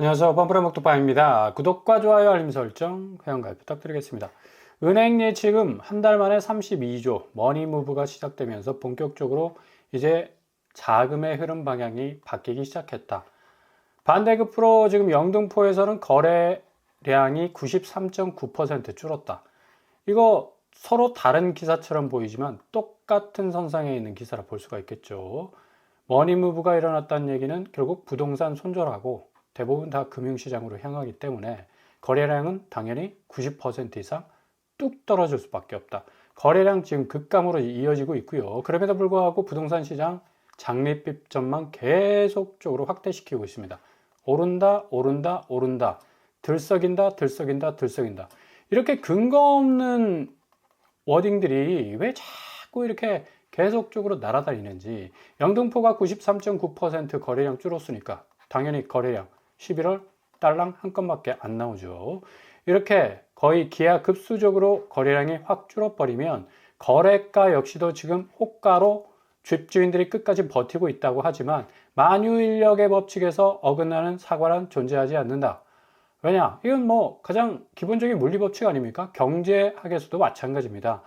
안녕하세요. 펌프레 목토파입니다. 구독과 좋아요, 알림 설정, 회원가입 부탁드리겠습니다. 은행 예치금 한 달 만에 32조 머니무브가 시작되면서 본격적으로 이제 자금의 흐름 방향이 바뀌기 시작했다. 반대급부로 지금 영등포에서는 거래량이 93.9% 줄었다. 이거 서로 다른 기사처럼 보이지만 똑같은 선상에 있는 기사라 볼 수가 있겠죠. 머니무브가 일어났다는 얘기는 결국 부동산 손절하고 대부분 다 금융시장으로 향하기 때문에 거래량은 당연히 90% 이상 뚝 떨어질 수밖에 없다. 거래량 지금 급감으로 이어지고 있고요. 그럼에도 불구하고 부동산 시장 장밋빛 전망 계속적으로 확대시키고 있습니다. 오른다, 오른다, 오른다. 들썩인다, 들썩인다, 들썩인다. 이렇게 근거 없는 워딩들이 왜 자꾸 이렇게 계속적으로 날아다니는지. 영등포가 93.9% 거래량 줄었으니까 당연히 거래량 11월 딸랑 한 건밖에 안 나오죠. 이렇게 거의 기하급수적으로 거래량이 확 줄어버리면 거래가 역시도 지금 호가로 집주인들이 끝까지 버티고 있다고 하지만 만유인력의 법칙에서 어긋나는 사과란 존재하지 않는다. 왜냐? 이건 뭐 가장 기본적인 물리법칙 아닙니까? 경제학에서도 마찬가지입니다.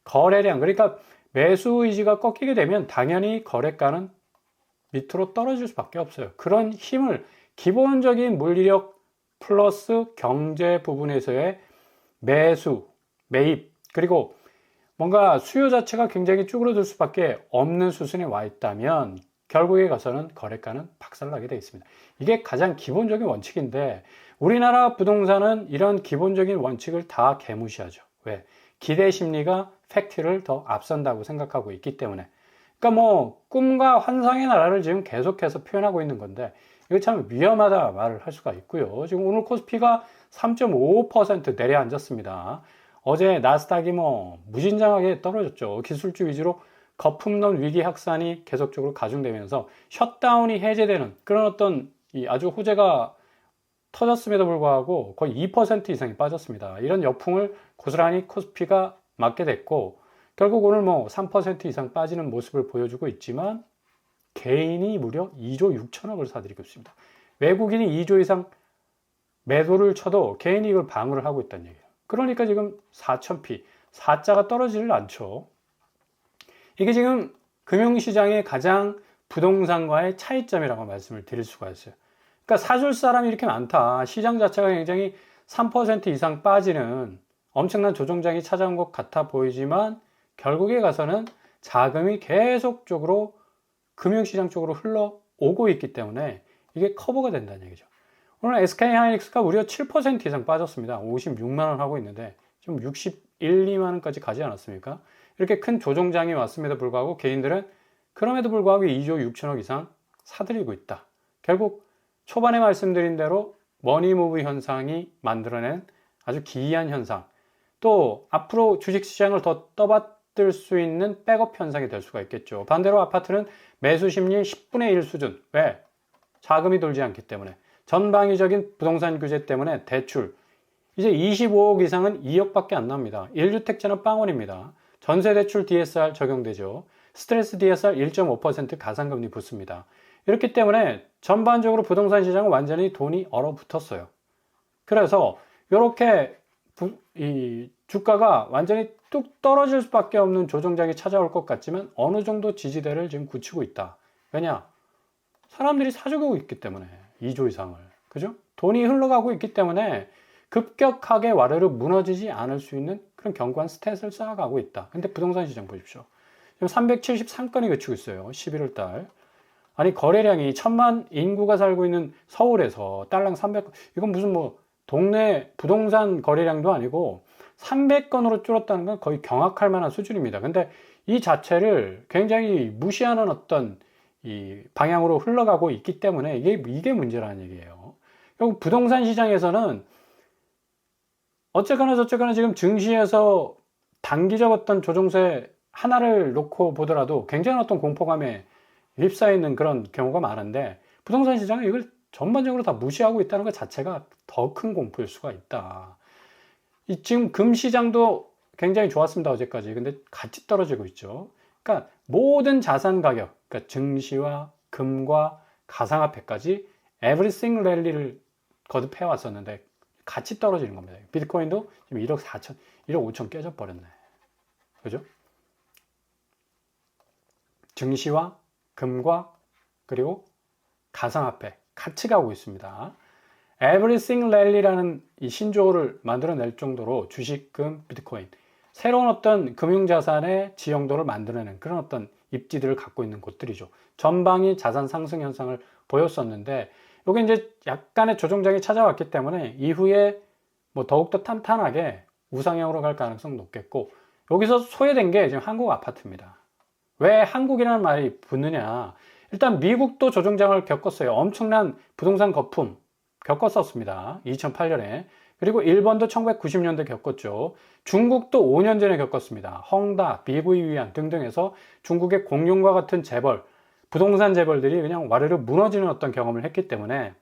거래량, 그러니까 매수 의지가 꺾이게 되면 당연히 거래가는 밑으로 떨어질 수밖에 없어요. 그런 힘을 기본적인 물리력 플러스 경제 부분에서의 매수, 매입, 그리고 뭔가 수요 자체가 굉장히 쭈그러들 수밖에 없는 수순에 와 있다면 결국에 가서는 거래가는 박살나게 되어 있습니다. 이게 가장 기본적인 원칙인데 우리나라 부동산은 이런 기본적인 원칙을 다 개무시하죠. 왜? 기대 심리가 팩트를 더 앞선다고 생각하고 있기 때문에. 그러니까 뭐 꿈과 환상의 나라를 지금 계속해서 표현하고 있는 건데 이거 참 위험하다 말을 할 수가 있고요. 지금 오늘 코스피가 3.55% 내려앉았습니다. 어제 나스닥이 뭐 무진장하게 떨어졌죠. 기술주 위주로 거품론 위기 확산이 계속적으로 가중되면서 셧다운이 해제되는 그런 어떤 아주 호재가 터졌음에도 불구하고 거의 2% 이상이 빠졌습니다. 이런 역풍을 고스란히 코스피가 맞게 됐고 결국 오늘 뭐 3% 이상 빠지는 모습을 보여주고 있지만 개인이 무려 2조 6천억을 사들이고 있습니다. 외국인이 2조 이상 매도를 쳐도 개인이 이걸 방어를 하고 있다는 얘기예요. 그러니까 지금 4,000p, 4자가 떨어지질 않죠. 이게 지금 금융시장의 가장 부동산과의 차이점이라고 말씀을 드릴 수가 있어요. 그러니까 사줄 사람이 이렇게 많다. 시장 자체가 굉장히 3% 이상 빠지는 엄청난 조정장이 찾아온 것 같아 보이지만 결국에 가서는 자금이 계속적으로 금융시장 쪽으로 흘러오고 있기 때문에 이게 커버가 된다는 얘기죠. 오늘 SK하이닉스가 무려 7% 이상 빠졌습니다. 56만 원 하고 있는데 좀 61, 2만 원까지 가지 않았습니까? 이렇게 큰 조정장이 왔음에도 불구하고 개인들은 그럼에도 불구하고 2조 6천억 이상 사들이고 있다. 결국 초반에 말씀드린 대로 머니무브 현상이 만들어낸 아주 기이한 현상, 또 앞으로 주식시장을 더 떠받들 수 있는 백업 현상이 될 수가 있겠죠. 반대로 아파트는 매수 심리 10분의 1 수준. 왜? 자금이 돌지 않기 때문에. 전방위적인 부동산 규제 때문에 대출 이제 25억 이상은 2억밖에 안 납니다. 1주택자는 빵원입니다. 전세대출 DSR 적용되죠. 스트레스 DSR 1.5% 가상금리 붙습니다. 이렇기 때문에 전반적으로 부동산 시장은 완전히 돈이 얼어붙었어요. 그래서 이렇게 이 주가가 완전히 뚝 떨어질 수밖에 없는 조정장이 찾아올 것 같지만 어느 정도 지지대를 지금 굳히고 있다. 왜냐? 사람들이 사주고 있기 때문에 2조 이상을. 그죠? 돈이 흘러가고 있기 때문에 급격하게 와르르 무너지지 않을 수 있는 그런 견고한 스탯을 쌓아가고 있다. 근데 부동산 시장 보십시오. 지금 373건이 그치고 있어요. 11월 달. 아니, 거래량이 1,000만 인구가 살고 있는 서울에서 딸랑 300건. 이건 무슨 뭐 동네 부동산 거래량도 아니고 300건으로 줄었다는 건 거의 경악할 만한 수준입니다. 근데 이 자체를 굉장히 무시하는 어떤 이 방향으로 흘러가고 있기 때문에 이게 문제라는 얘기예요. 결국 부동산 시장에서는 어쨌거나 저쨌거나 지금 증시에서 단기적 어떤 조정세 하나를 놓고 보더라도 굉장한 어떤 공포감에 휩싸여 있는 그런 경우가 많은데 부동산 시장은 이걸 전반적으로 다 무시하고 있다는 것 자체가 더 큰 공포일 수가 있다. 지금 금 시장도 굉장히 좋았습니다. 어제까지. 근데 같이 떨어지고 있죠. 그러니까 모든 자산 가격, 그러니까 증시와 금과 가상화폐까지 everything 랠리를 거듭해 왔었는데 같이 떨어지는 겁니다. 비트코인도 지금 1억 4천, 1억 5천 깨져버렸네. 그죠? 증시와 금과 그리고 가상화폐 같이 가고 있습니다. Everything Rally라는 이 신조어를 만들어낼 정도로 주식, 금, 비트코인 새로운 어떤 금융자산의 지형도를 만들어내는 그런 어떤 입지들을 갖고 있는 곳들이죠. 전방이 자산 상승 현상을 보였었는데 여기 이제 약간의 조정장이 찾아왔기 때문에 이후에 뭐 더욱더 탄탄하게 우상향으로 갈 가능성 높겠고 여기서 소외된 게 지금 한국 아파트입니다. 왜 한국이라는 말이 붙느냐? 일단 미국도 조정장을 겪었어요. 엄청난 부동산 거품 겪었었습니다. 2008년에. 그리고 일본도 1990년대 겪었죠. 중국도 5년 전에 겪었습니다. 헝다, BV위안 등등 해서 중국의 공룡과 같은 재벌, 부동산 재벌들이 그냥 와르르 무너지는 어떤 경험을 했기 때문에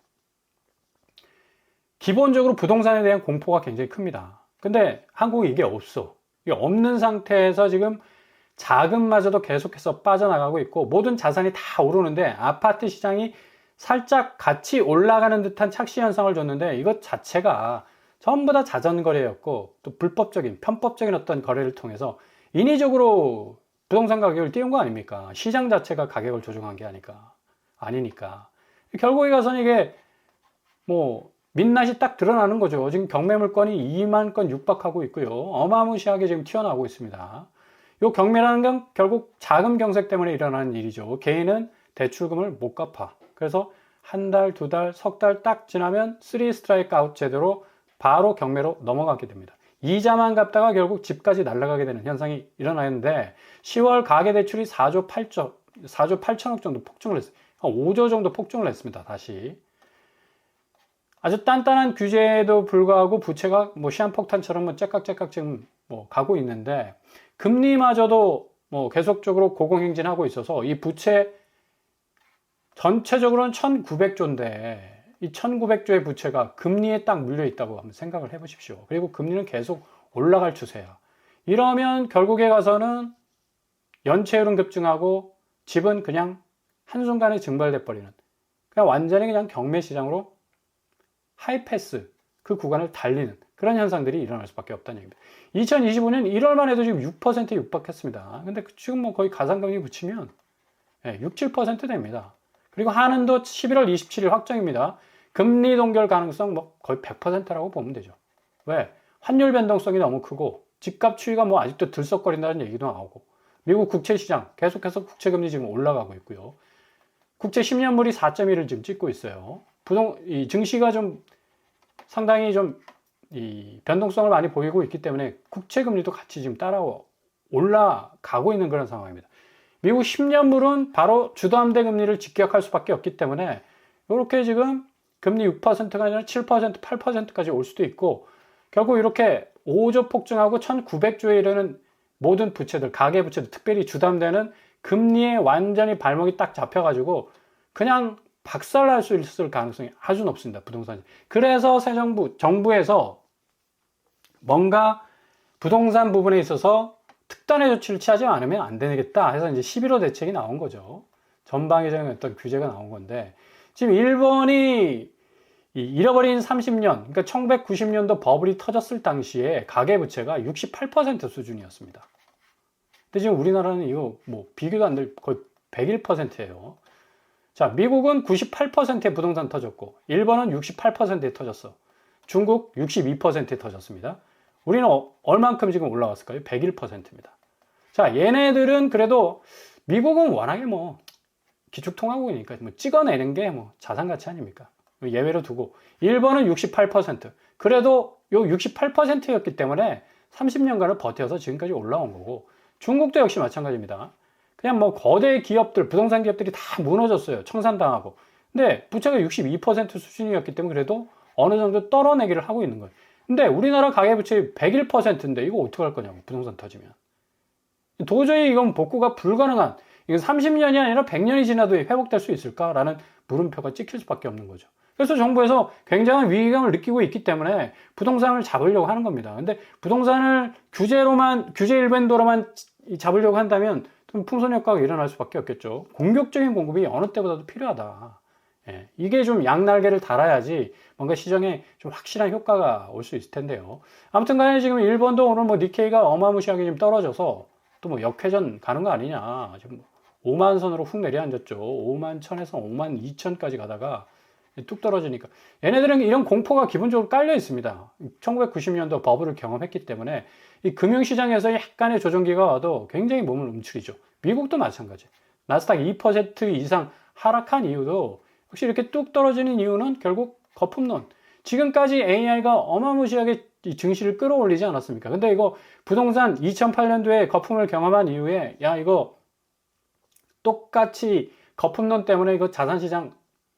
기본적으로 부동산에 대한 공포가 굉장히 큽니다. 근데 한국이 이게 없어. 이게 없는 상태에서 지금 자금마저도 계속해서 빠져나가고 있고 모든 자산이 다 오르는데 아파트 시장이 살짝 같이 올라가는 듯한 착시 현상을 줬는데 이것 자체가 전부 다 자전거래였고 또 불법적인 편법적인 어떤 거래를 통해서 인위적으로 부동산 가격을 띄운 거 아닙니까? 시장 자체가 가격을 조정한 게 아니니까 결국에 가서는 이게 뭐 민낯이 딱 드러나는 거죠. 지금 경매물건이 2만 건 육박하고 있고요. 어마무시하게 지금 튀어나오고 있습니다. 이 경매라는 건 결국 자금 경색 때문에 일어나는 일이죠. 개인은 대출금을 못 갚아. 그래서 한 달, 두 달, 석 달 딱 지나면 3 스트라이크 아웃 제도로 바로 경매로 넘어가게 됩니다. 이자만 갚다가 결국 집까지 날아가게 되는 현상이 일어나는데 10월 가계대출이 4조 8천억 정도 폭증을 했어요. 한 5조 정도 폭증을 했습니다. 다시. 아주 단단한 규제에도 불구하고 부채가 뭐 시한폭탄처럼 뭐 째깍째깍 지금 뭐 가고 있는데 금리마저도 뭐 계속적으로 고공행진하고 있어서 이 부채 전체적으로는 1900조인데 이 1900조의 부채가 금리에 딱 물려 있다고 한번 생각을 해 보십시오. 그리고 금리는 계속 올라갈 추세야. 이러면 결국에 가서는 연체율은 급증하고 집은 그냥 한순간에 증발돼 버리는 그냥 완전히 그냥 경매 시장으로 하이패스 그 구간을 달리는 그런 현상들이 일어날 수밖에 없다는 얘기입니다. 2025년 1월만 해도 지금 6%에 육박했습니다. 근데 지금 뭐 거의 가상금리 붙이면 6, 7% 됩니다. 그리고 한은도 11월 27일 확정입니다. 금리 동결 가능성 뭐 거의 100%라고 보면 되죠. 왜? 환율 변동성이 너무 크고 집값 추이가 뭐 아직도 들썩거린다는 얘기도 나오고 미국 국채 시장 계속해서 국채 금리 지금 올라가고 있고요. 국채 10년물이 4.1을 지금 찍고 있어요. 이 증시가 좀 상당히 좀 이 변동성을 많이 보이고 있기 때문에 국채 금리도 같이 지금 따라 올라가고 있는 그런 상황입니다. 미국 10년물은 바로 주담대 금리를 직격할 수밖에 없기 때문에 이렇게 지금 금리 6%가 아니라 7%, 8%까지 올 수도 있고 결국 이렇게 5조 폭증하고 1900조에 이르는 모든 부채들, 가계부채들, 특별히 주담대는 금리에 완전히 발목이 딱 잡혀가지고 그냥 박살날 수 있을 가능성이 아주 높습니다. 부동산이. 그래서 정부에서 뭔가 부동산 부분에 있어서 특단의 조치를 취하지 않으면 안 되겠다 해서 이제 11호 대책이 나온 거죠. 전방위적인 어떤 규제가 나온 건데 지금 일본이 잃어버린 30년, 그러니까 1990년도 버블이 터졌을 당시에 가계부채가 68% 수준이었습니다. 근데 지금 우리나라는 이거 뭐 비교도 안 될 거의 101%예요. 자, 미국은 98%의 부동산 터졌고 일본은 68%에 터졌어. 중국 62%에 터졌습니다. 우리는 얼만큼 지금 올라왔을까요? 101%입니다. 자, 얘네들은 그래도 미국은 워낙에 뭐 기축통화국이니까 뭐 찍어내는 게 뭐 자산 가치 아닙니까? 예외로 두고 일본은 68%. 그래도 요 68%였기 때문에 30년간을 버텨서 지금까지 올라온 거고 중국도 역시 마찬가지입니다. 그냥 뭐 거대 기업들, 부동산 기업들이 다 무너졌어요. 청산당하고. 근데 부채가 62% 수준이었기 때문에 그래도 어느 정도 떨어내기를 하고 있는 거예요. 근데 우리나라 가계부채 101%인데 이거 어떡할 거냐고, 부동산 터지면. 도저히 이건 복구가 불가능한, 이건 30년이 아니라 100년이 지나도 회복될 수 있을까라는 물음표가 찍힐 수밖에 없는 거죠. 그래서 정부에서 굉장한 위기감을 느끼고 있기 때문에 부동산을 잡으려고 하는 겁니다. 근데 부동산을 규제 일반도로만 잡으려고 한다면 좀 풍선 효과가 일어날 수밖에 없겠죠. 공격적인 공급이 어느 때보다도 필요하다. 예, 이게 좀 양날개를 달아야지 뭔가 시장에 좀 확실한 효과가 올 수 있을 텐데요. 아무튼 간에 지금 일본도 오늘 뭐 니케이가 어마무시하게 좀 떨어져서 또 뭐 역회전 가는 거 아니냐. 지금 5만 선으로 훅 내려앉았죠. 5만 1000에서 5만 2000까지 가다가 뚝 떨어지니까. 얘네들은 이런 공포가 기본적으로 깔려 있습니다. 1990년도 버블을 경험했기 때문에 이 금융시장에서 약간의 조정기가 와도 굉장히 몸을 움츠리죠. 미국도 마찬가지. 나스닥 2% 이상 하락한 이유도 혹시 이렇게 뚝 떨어지는 이유는 결국 거품론. 지금까지 AI가 어마무시하게 이 증시를 끌어올리지 않았습니까? 근데 이거 부동산 2008년도에 거품을 경험한 이후에 야 이거 똑같이 거품론 때문에 이거 자산시장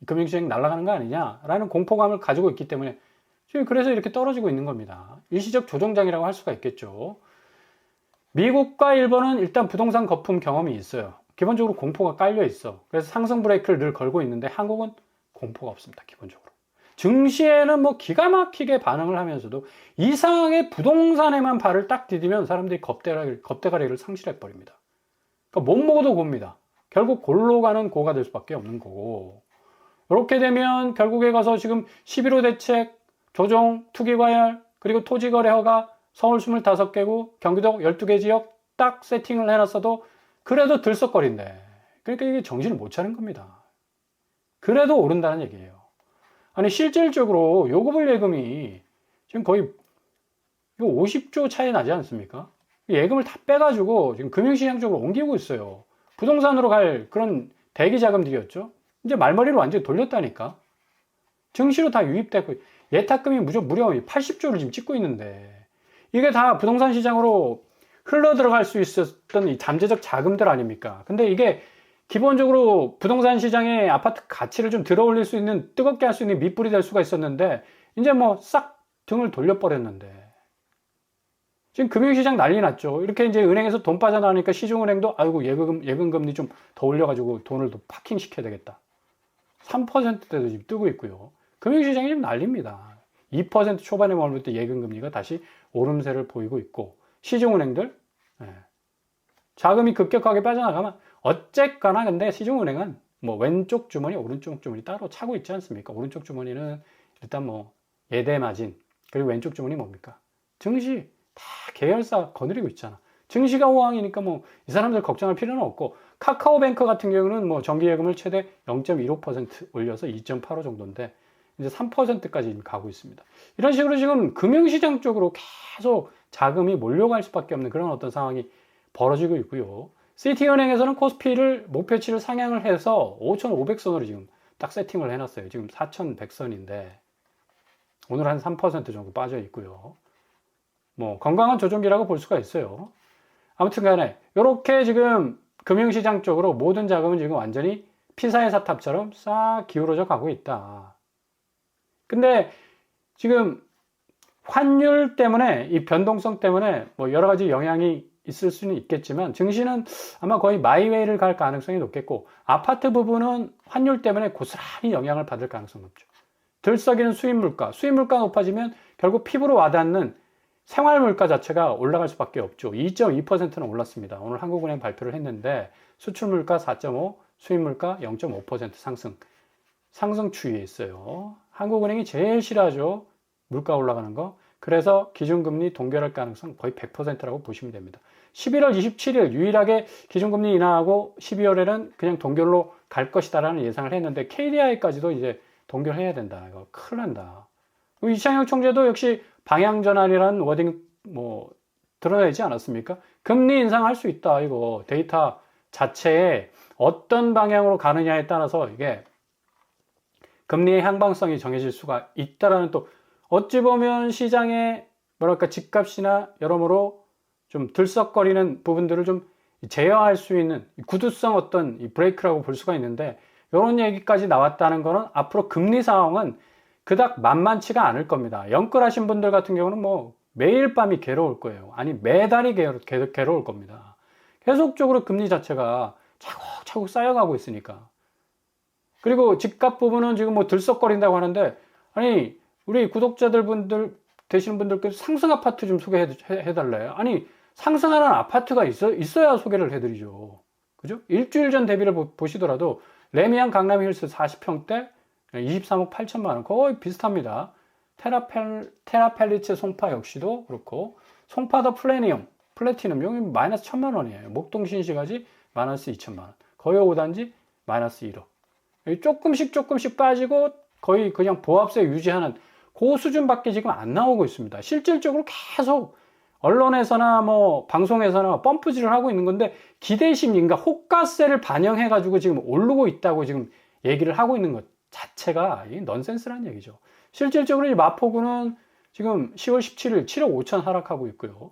금융시장 날아가는 거 아니냐라는 공포감을 가지고 있기 때문에 지금 그래서 이렇게 떨어지고 있는 겁니다. 일시적 조정장이라고 할 수가 있겠죠. 미국과 일본은 일단 부동산 거품 경험이 있어요. 기본적으로 공포가 깔려 있어. 그래서 상승 브레이크를 늘 걸고 있는데 한국은 공포가 없습니다. 기본적으로. 증시에는 뭐 기가 막히게 반응을 하면서도 이상하게 부동산에만 발을 딱 디디면 사람들이 겁대가리를 상실해 버립니다. 그러니까 못 먹어도 곱니다. 결국 골로 가는 고가 될 수밖에 없는 거고. 이렇게 되면 결국에 가서 지금 11호 대책, 조정, 투기과열, 그리고 토지거래 허가 서울 25개구, 경기도 12개 지역 딱 세팅을 해놨어도 그래도 들썩거린대. 그러니까 이게 정신을 못 차린 겁니다. 그래도 오른다는 얘기예요. 아니 실질적으로 요금을 예금이 지금 거의 50조 차이 나지 않습니까? 예금을 다 빼가지고 지금 금융시장 쪽으로 옮기고 있어요. 부동산으로 갈 그런 대기 자금들이었죠. 이제 말머리를 완전히 돌렸다니까. 증시로 다 유입되고 예탁금이 무려 80조를 지금 찍고 있는데 이게 다 부동산 시장으로 흘러 들어갈 수 있었던 이 잠재적 자금들 아닙니까? 근데 이게 기본적으로 부동산 시장에 아파트 가치를 좀 들어올릴 수 있는 뜨겁게 할 수 있는 밑불이 될 수가 있었는데 이제 뭐 싹 등을 돌려버렸는데 지금 금융시장 난리 났죠. 이렇게 이제 은행에서 돈 빠져나오니까 시중은행도 아이고 예금 금리 좀 더 올려가지고 돈을 더 파킹 시켜야 되겠다. 3%대도 지금 뜨고 있고요. 금융시장이 지금 난립니다. 2% 초반에 머물 때 예금 금리가 다시 오름세를 보이고 있고 시중은행들 자금이 급격하게 빠져나가면 어쨌거나 근데 시중은행은 뭐 왼쪽 주머니 오른쪽 주머니 따로 차고 있지 않습니까? 오른쪽 주머니는 일단 뭐 예대 마진 그리고 왼쪽 주머니 뭡니까? 증시 다 계열사 거느리고 있잖아. 증시가 호황이니까 뭐 이 사람들 걱정할 필요는 없고 카카오뱅크 같은 경우는 뭐 정기예금을 최대 0.15% 올려서 2.85 정도인데 이제 3%까지 가고 있습니다. 이런 식으로 지금 금융시장 쪽으로 계속 자금이 몰려갈 수밖에 없는 그런 어떤 상황이 벌어지고 있고요. 시티은행에서는 코스피를 목표치를 상향을 해서 5,500선으로 지금 딱 세팅을 해놨어요. 지금 4,100선인데 오늘 한 3% 정도 빠져 있고요. 뭐 건강한 조정기라고 볼 수가 있어요. 아무튼 간에 이렇게 지금 금융시장 쪽으로 모든 자금은 지금 완전히 피사의 사탑처럼 싹 기울어져 가고 있다. 근데 지금 환율 때문에 이 변동성 때문에 뭐 여러 가지 영향이 있을 수는 있겠지만 증시는 아마 거의 마이웨이를 갈 가능성이 높겠고 아파트 부분은 환율 때문에 고스란히 영향을 받을 가능성이 높죠. 들썩이는 수입물가 높아지면 결국 피부로 와닿는 생활물가 자체가 올라갈 수밖에 없죠. 2.2%는 올랐습니다. 오늘 한국은행 발표를 했는데 수출물가 4.5, 수입물가 0.5% 상승 추이에 있어요. 한국은행이 제일 싫어하죠. 물가 올라가는 거. 그래서 기준금리 동결할 가능성 거의 100%라고 보시면 됩니다. 11월 27일 유일하게 기준금리 인하하고 12월에는 그냥 동결로 갈 것이다라는 예상을 했는데 KDI까지도 이제 동결해야 된다. 이거 큰일 난다. 이창용 총재도 역시 방향전환이라는 워딩 뭐 드러내지 않았습니까? 금리 인상할 수 있다. 이거 데이터 자체에 어떤 방향으로 가느냐에 따라서 이게 금리의 향방성이 정해질 수가 있다라는 또 어찌 보면 시장의 뭐랄까 집값이나 여러모로 좀 들썩거리는 부분들을 좀 제어할 수 있는 구두성 어떤 이 브레이크라고 볼 수가 있는데 이런 얘기까지 나왔다는 거는 앞으로 금리 상황은 그닥 만만치가 않을 겁니다. 영끌하신 분들 같은 경우는 뭐 매일 밤이 괴로울 거예요. 아니 매달이 괴로울 겁니다. 계속적으로 금리 자체가 차곡차곡 쌓여가고 있으니까. 그리고 집값 부분은 지금 뭐 들썩거린다고 하는데 아니 우리 구독자들 분들 되시는 분들께서 상승 아파트 좀 소개해 달래요. 아니 상승하는 아파트가 있어야 소개를 해드리죠. 그죠? 일주일 전 대비를 보시더라도 레미안 강남 힐스 40평대 23억 8천만 원 거의 비슷합니다. 테라펠리츠 송파 역시도 그렇고 송파 더 플래티넘 여기 마이너스 1천만 원이에요. 목동 신시가지 마이너스 2천만 원. 거의 5단지 마이너스 1억. 조금씩 빠지고 거의 그냥 보합세 유지하는 그 수준밖에 지금 안 나오고 있습니다. 실질적으로 계속 언론에서나 뭐 방송에서나 펌프질을 하고 있는 건데 기대심, 그러니까 호가세를 반영해 가지고 지금 오르고 있다고 지금 얘기를 하고 있는 것 자체가 이게 넌센스란 얘기죠. 실질적으로 이 마포구는 지금 10월 17일 7억 5천 하락하고 있고요.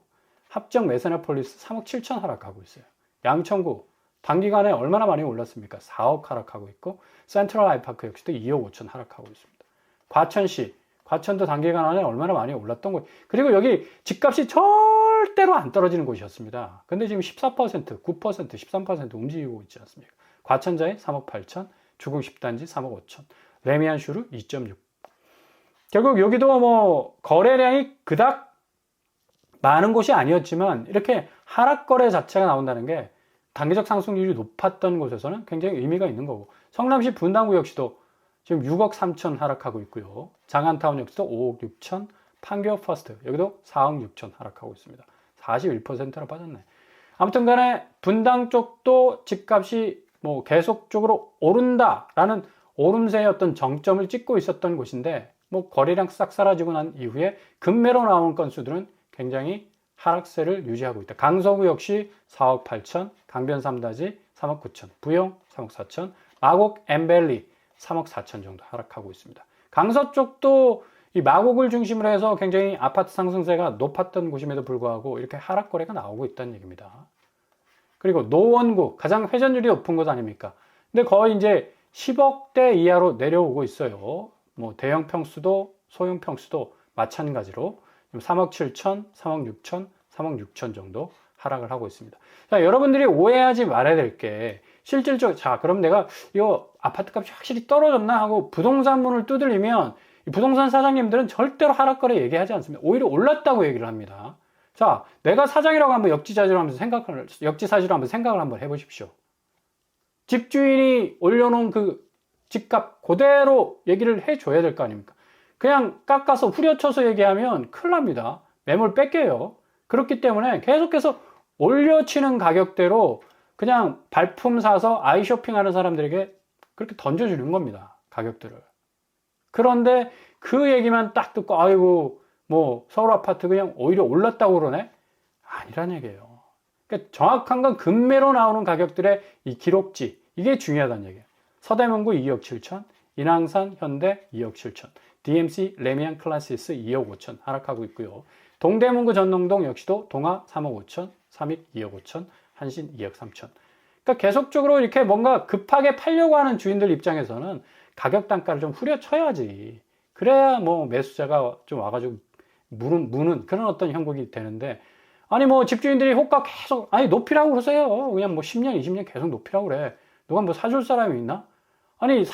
합정 메세나폴리스 3억 7천 하락하고 있어요. 양천구 단기간에 얼마나 많이 올랐습니까? 4억 하락하고 있고 센트럴 아이파크 역시도 2억 5천 하락하고 있습니다. 과천도 단기간에 얼마나 많이 올랐던 거예요. 그리고 여기 집값이 절대로 안 떨어지는 곳이었습니다. 근데 지금 14%, 9%, 13% 움직이고 있지 않습니까? 과천자에 3억 8천, 주공 10단지 3억 5천, 레미안슈르 2.6. 결국 여기도 뭐 거래량이 그닥 많은 곳이 아니었지만 이렇게 하락 거래 자체가 나온다는 게 단기적 상승률이 높았던 곳에서는 굉장히 의미가 있는 거고, 성남시 분당구 역시도 지금 6억 3천 하락하고 있고요. 장안타운 역시도 5억 6천, 판교 퍼스트 여기도 4억 6천 하락하고 있습니다. 41%나 빠졌네. 아무튼 간에 분당 쪽도 집값이 뭐 계속적으로 오른다라는 오름세의 어떤 정점을 찍고 있었던 곳인데, 뭐 거래량 싹 사라지고 난 이후에 급매로 나온 건수들은 굉장히 하락세를 유지하고 있다. 강서구 역시 4억 8천, 강변 3다지 3억 9천, 부영 3억 4천, 마곡 엠벨리 3억 4천 정도 하락하고 있습니다. 강서 쪽도 이 마곡을 중심으로 해서 굉장히 아파트 상승세가 높았던 곳임에도 불구하고 이렇게 하락 거래가 나오고 있다는 얘기입니다. 그리고 노원구 가장 회전율이 높은 곳 아닙니까? 근데 거의 이제 10억대 이하로 내려오고 있어요. 뭐 대형 평수도 소형 평수도 마찬가지로 3억 7천, 3억 6천, 3억 6천 정도 하락을 하고 있습니다. 자, 여러분들이 오해하지 말아야 될 게 실질적으로, 자, 그럼 내가 이거 아파트 값이 확실히 떨어졌나 하고 부동산 문을 두드리면 이 부동산 사장님들은 절대로 하락거래 얘기하지 않습니다. 오히려 올랐다고 얘기를 합니다. 자, 내가 사장이라고 한번 역지사지로 한번 생각을 한번 해보십시오. 집주인이 올려놓은 그 집값 그대로 얘기를 해줘야 될 거 아닙니까? 그냥 깎아서 후려쳐서 얘기하면 큰일 납니다. 매물 뺏겨요. 그렇기 때문에 계속해서 올려치는 가격대로 그냥 발품 사서 아이 쇼핑하는 사람들에게 그렇게 던져주는 겁니다. 가격들을. 그런데 그 얘기만 딱 듣고 아이고 뭐 서울 아파트 그냥 오히려 올랐다고 그러네? 아니란 얘기예요. 그러니까 정확한 건 급매로 나오는 가격들의 이 기록지, 이게 중요하다는 얘기예요. 서대문구 2억 7천, 인왕산 현대 2억 7천, DMC 레미안 클라시스 2억 5천 하락하고 있고요. 동대문구 전농동 역시도 동아 3억 5천, 삼익 2억 5천, 한신 2억 3천. 그러니까 계속적으로 이렇게 뭔가 급하게 팔려고 하는 주인들 입장에서는 가격 단가를 좀 후려쳐야지. 그래야 뭐 매수자가 좀 와가지고 무는 그런 어떤 형국이 되는데, 아니 뭐 집주인들이 호가 계속 아니 높이라고 그러세요. 그냥 뭐 10년, 20년 계속 높이라고 그래. 누가 뭐 사줄 사람이 있나? 아니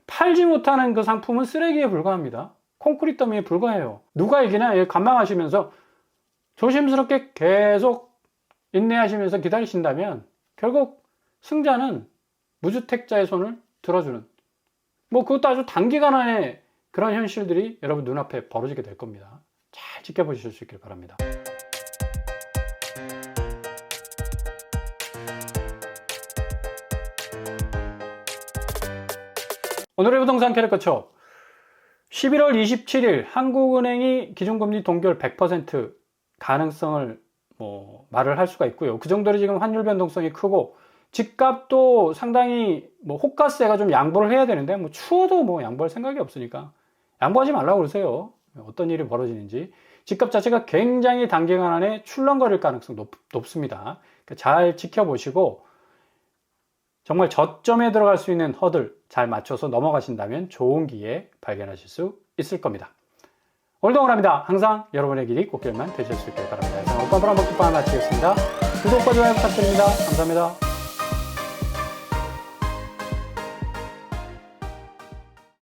팔지 못하는 그 상품은 쓰레기에 불과합니다. 콘크리트 더미에 불과해요. 누가 이기나 관망하시면서 조심스럽게 계속 인내하시면서 기다리신다면 결국 승자는 무주택자의 손을 들어주는, 뭐 그것도 아주 단기간 안에 그런 현실들이 여러분 눈앞에 벌어지게 될 겁니다. 잘 지켜보실 수 있길 바랍니다. 오늘의 부동산 캐릭터처 11월 27일 한국은행이 기준금리 동결 100% 가능성을 뭐 말을 할 수가 있고요. 그 정도로 지금 환율 변동성이 크고 집값도 상당히 뭐 호가세가 좀 양보를 해야 되는데 뭐 추워도 뭐 양보할 생각이 없으니까 양보하지 말라고 그러세요. 어떤 일이 벌어지는지. 집값 자체가 굉장히 단기간 안에 출렁거릴 가능성이 높습니다. 그러니까 잘 지켜보시고 정말 저점에 들어갈 수 있는 허들 잘 맞춰서 넘어가신다면 좋은 기회 발견하실 수 있을 겁니다. 오늘도 응원합니다. 항상 여러분의 길이 꽃길만 되실 수 있길 바랍니다. 오빠 브라먹기빵 마치겠습니다. 구독과 좋아요 부탁드립니다. 감사합니다.